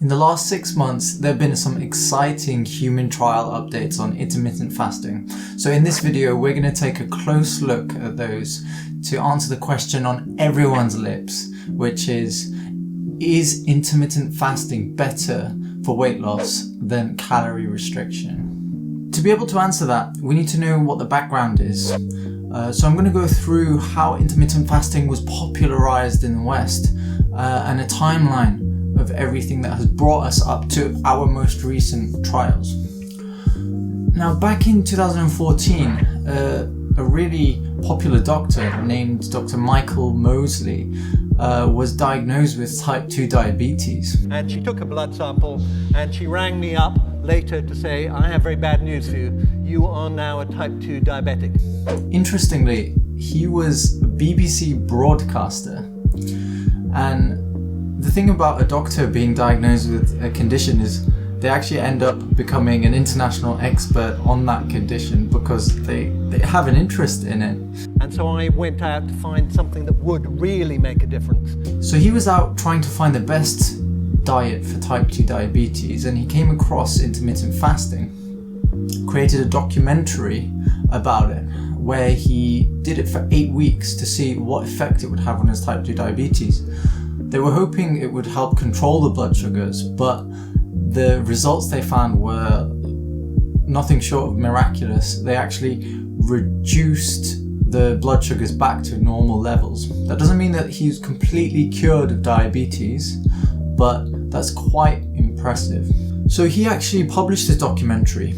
In the last 6 months, there have been some exciting human trial updates on intermittent fasting. So in this video, we're going to take a close look at those to answer the question on everyone's lips, which is intermittent fasting better for weight loss than calorie restriction? To be able to answer that, we need to know what the background is. So I'm going to go through how intermittent fasting was popularized in the West and a timeline of everything that has brought us up to our most recent trials. Now, back in 2014, a really popular doctor named Dr. Michael Mosley was diagnosed with type 2 diabetes. And she took a blood sample and she rang me up later to say, I have very bad news for you. You are now a type 2 diabetic. Interestingly, he was a BBC broadcaster, and the thing about a doctor being diagnosed with a condition is they actually end up becoming an international expert on that condition because they have an interest in it. And so I went out to find something that would really make a difference. So he was out trying to find the best diet for type 2 diabetes, and he came across intermittent fasting, created a documentary about it where he did it for 8 weeks to see what effect it would have on his type 2 diabetes. They were hoping it would help control the blood sugars, but the results they found were nothing short of miraculous. They actually reduced the blood sugars back to normal levels. That doesn't mean that he's completely cured of diabetes, but that's quite impressive. So he actually published this documentary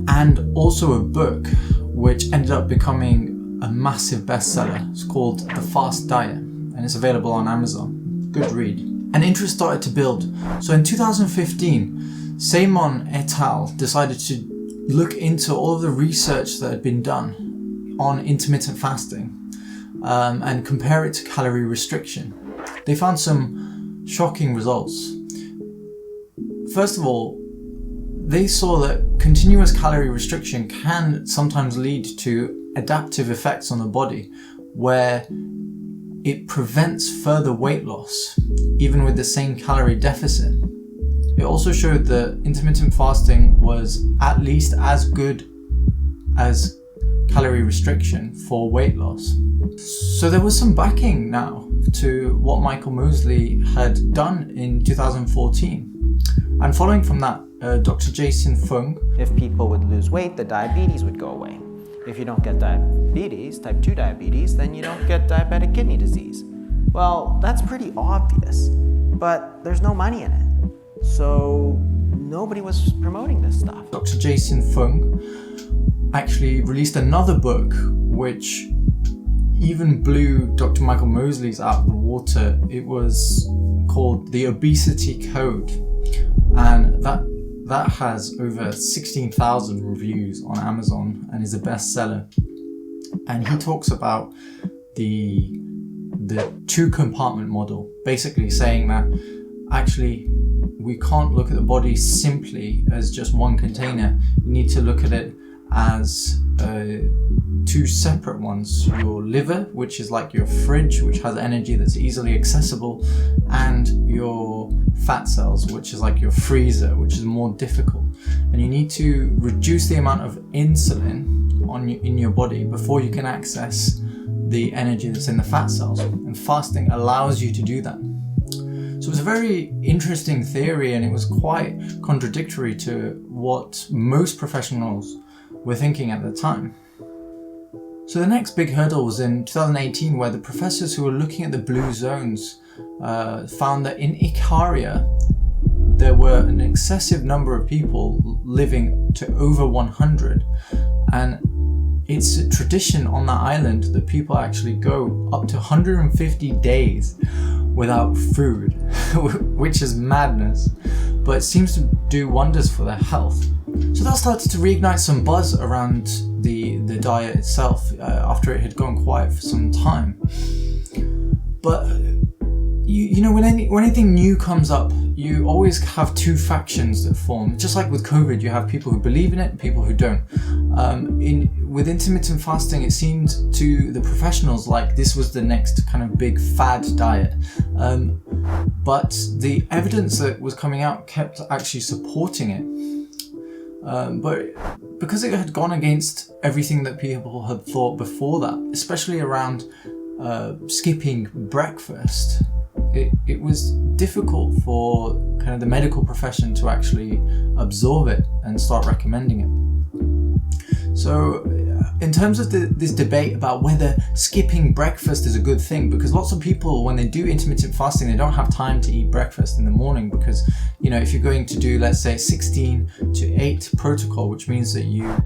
and also a book which ended up becoming a massive bestseller. It's called The Fad Diet, and it's available on Amazon. Good read. And interest started to build. So in 2015, Simon et al. Decided to look into all of the research that had been done on intermittent fasting and compare it to calorie restriction. They found some shocking results. First of all, they saw that continuous calorie restriction can sometimes lead to adaptive effects on the body, where it prevents further weight loss, even with the same calorie deficit. It also showed that intermittent fasting was at least as good as calorie restriction for weight loss. So there was some backing now to what Michael Mosley had done in 2014. And following from that, Dr. Jason Fung. If people would lose weight, the diabetes would go away. If you don't get diabetes, type 2 diabetes, then you don't get diabetic kidney disease. Well, that's pretty obvious, but there's no money in it. So nobody was promoting this stuff. Dr. Jason Fung actually released another book which even blew Dr. Michael Mosley's out of the water. It was called The Obesity Code, and that has over 16,000 reviews on Amazon and is a bestseller. And he talks about the two-compartment model, basically saying that actually we can't look at the body simply as just one container. You need to look at it as two separate ones. Your liver, which is like your fridge, which has energy that's easily accessible, and your fat cells, which is like your freezer, which is more difficult. And you need to reduce the amount of insulin in your body before you can access the energy that's in the fat cells. And fasting allows you to do that. So it's a very interesting theory, and it was quite contradictory to what most professionals were thinking at the time. So the next big hurdle was in 2018, where the professors who were looking at the blue zones found that in Ikaria there were an excessive number of people living to over 100, and it's a tradition on that island that people actually go up to 150 days without food, which is madness, but it seems to do wonders for their health. So that started to reignite some buzz around the diet itself after it had gone quiet for some time. But you know, when anything new comes up, you always have two factions that form. Just like with COVID, you have people who believe in it and people who don't. With intermittent fasting, it seemed to the professionals like this was the next kind of big fad diet. But the evidence that was coming out kept actually supporting it. But because it had gone against everything that people had thought before that, especially around skipping breakfast, it was difficult for kind of the medical profession to actually absorb it and start recommending it. So in terms of this debate about whether skipping breakfast is a good thing, because lots of people, when they do intermittent fasting, they don't have time to eat breakfast in the morning, because, you know, if you're going to do, let's say, 16 to 8 protocol, which means that you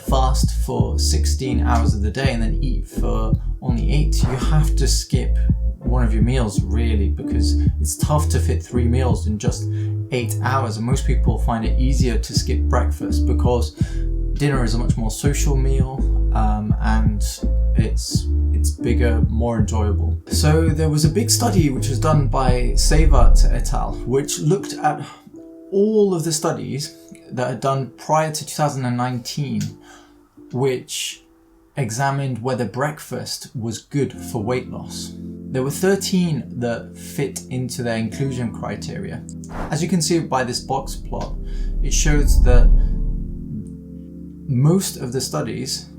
fast for 16 hours of the day and then eat for only 8, you have to skip one of your meals, really, because it's tough to fit 3 meals in just 8 hours. And most people find it easier to skip breakfast because dinner is a much more social meal, and it's bigger, more enjoyable. So there was a big study which was done by Fad et al., which looked at all of the studies that had done prior to 2019, which examined whether breakfast was good for weight loss. There were 13 that fit into their inclusion criteria. As you can see by this box plot, it shows that most of the studies,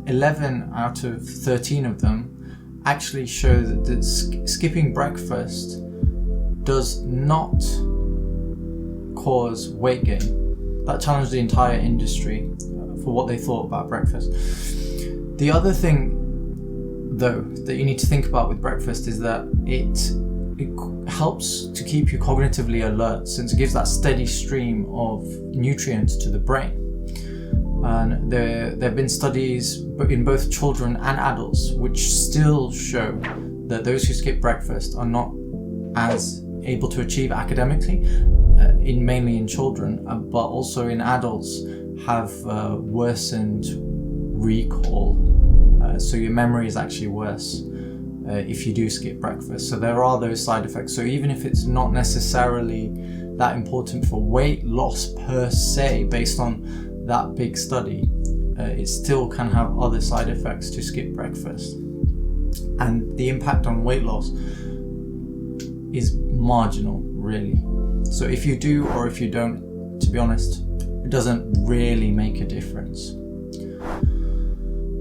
11 out of 13 of them, actually show that skipping breakfast does not cause weight gain. That challenged the entire industry for what they thought about breakfast. The other thing, though, that you need to think about with breakfast is that it helps to keep you cognitively alert, since it gives that steady stream of nutrients to the brain. And there have been studies in both children and adults which still show that those who skip breakfast are not as able to achieve academically, mainly in children, but also in adults have worsened recall. So your memory is actually worse if you do skip breakfast. So there are those side effects. So even if it's not necessarily that important for weight loss per se, based on that big study, it still can have other side effects to skip breakfast. And the impact on weight loss is marginal, really. So if you do or if you don't, to be honest, it doesn't really make a difference.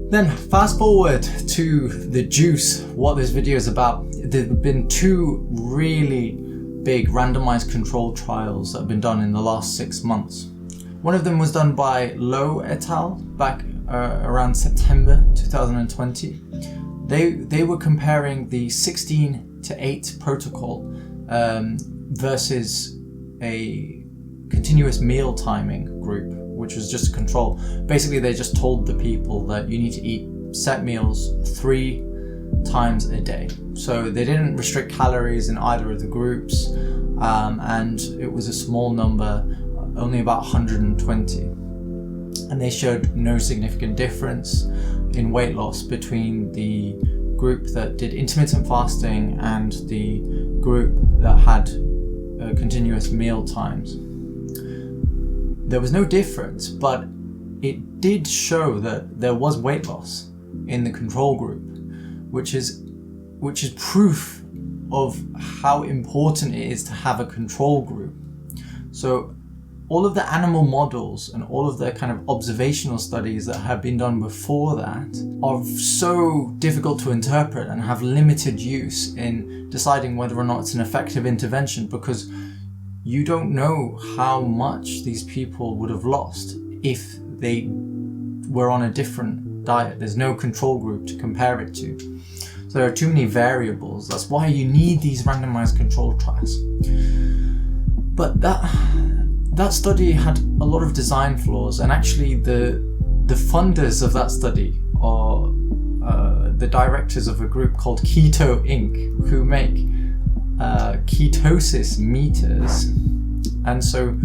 Then fast forward to the juice, what this video is about. There have been 2 really big randomized control trials that have been done in the last 6 months. One of them was done by Thurlow et al. Back around September 2020. They were comparing the 16 to 8 protocol versus a continuous meal timing group, which was just a control. Basically, they just told the people that you need to eat set meals 3 times a day. So they didn't restrict calories in either of the groups, and it was a small number, only about 120. And they showed no significant difference in weight loss between the group that did intermittent fasting and the group that had continuous meal times. There was no difference, but it did show that there was weight loss in the control group, which is proof of how important it is to have a control group. So all of the animal models and all of the kind of observational studies that have been done before that are so difficult to interpret and have limited use in deciding whether or not it's an effective intervention, because you don't know how much these people would have lost if they were on a different diet. There's no control group to compare it to. So there are too many variables. That's why you need these randomized control trials. But that study had a lot of design flaws, and actually the funders of that study are the directors of a group called Keto Inc., who make ketosis meters, and so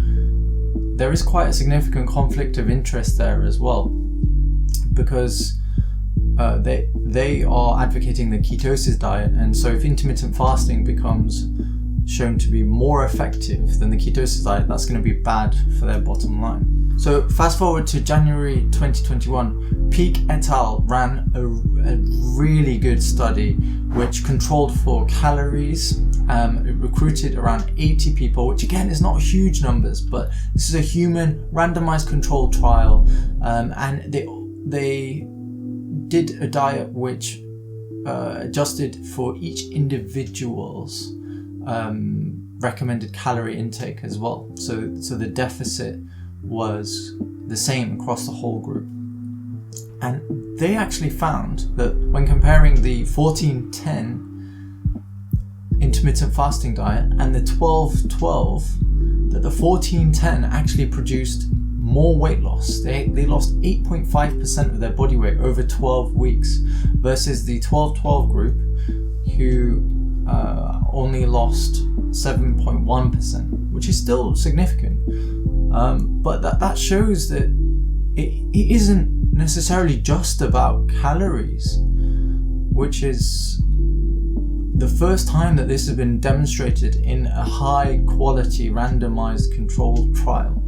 there is quite a significant conflict of interest there as well, because they are advocating the ketosis diet, and so if intermittent fasting becomes shown to be more effective than the ketosis diet, that's going to be bad for their bottom line. So fast forward to January 2021, Peak et al. Ran a really good study which controlled for calories It recruited around 80 people, which again is not huge numbers, but this is a human randomized controlled trial, and they did a diet which adjusted for each individual's recommended calorie intake as well. So the deficit was the same across the whole group. And they actually found that when comparing the 14-10 intermittent fasting diet and the 12-12, that the 14-10 actually produced more weight loss. They lost 8.5% of their body weight over 12 weeks versus the 12-12 group, who only lost 7.1%, which is still significant. But that shows that it isn't necessarily just about calories, which is the first time that this has been demonstrated in a high quality randomized controlled trial.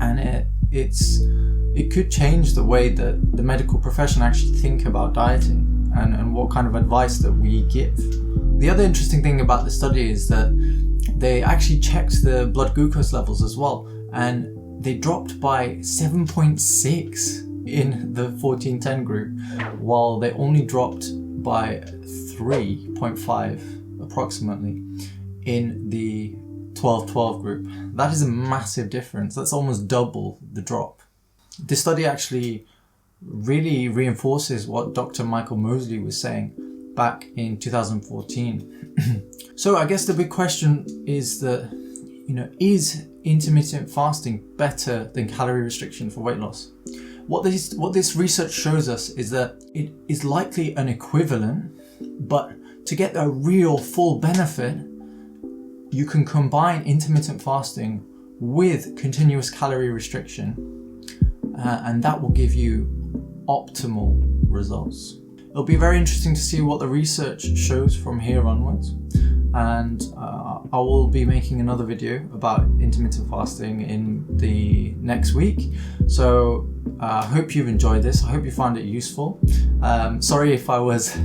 And it could change the way that the medical profession actually think about dieting and what kind of advice that we give. The other interesting thing about the study is that they actually checked the blood glucose levels as well, and they dropped by 7.6 in the 14-10 group, while they only dropped by 3.5 approximately in the 12-12 group. That is a massive difference. That's almost double the drop. This study actually really reinforces what Dr. Michael Mosley was saying back in 2014. So I guess the big question is that, is intermittent fasting better than calorie restriction for weight loss? What this research shows us is that it is likely an equivalent, but to get the real full benefit, you can combine intermittent fasting with continuous calorie restriction, and that will give you optimal results. It'll be very interesting to see what the research shows from here onwards, and I will be making another video about intermittent fasting in the next week. So I hope you've enjoyed this. I hope you found it useful. Sorry if I was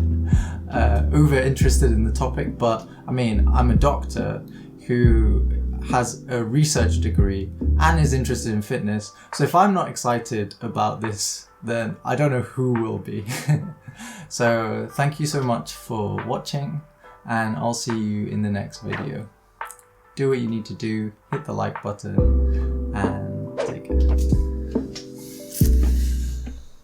over interested in the topic, but I mean, I'm a doctor who has a research degree and is interested in fitness. So if I'm not excited about this, then I don't know who will be. So thank you so much for watching, and I'll see you in the next video. Do what you need to do, hit the like button, and take care.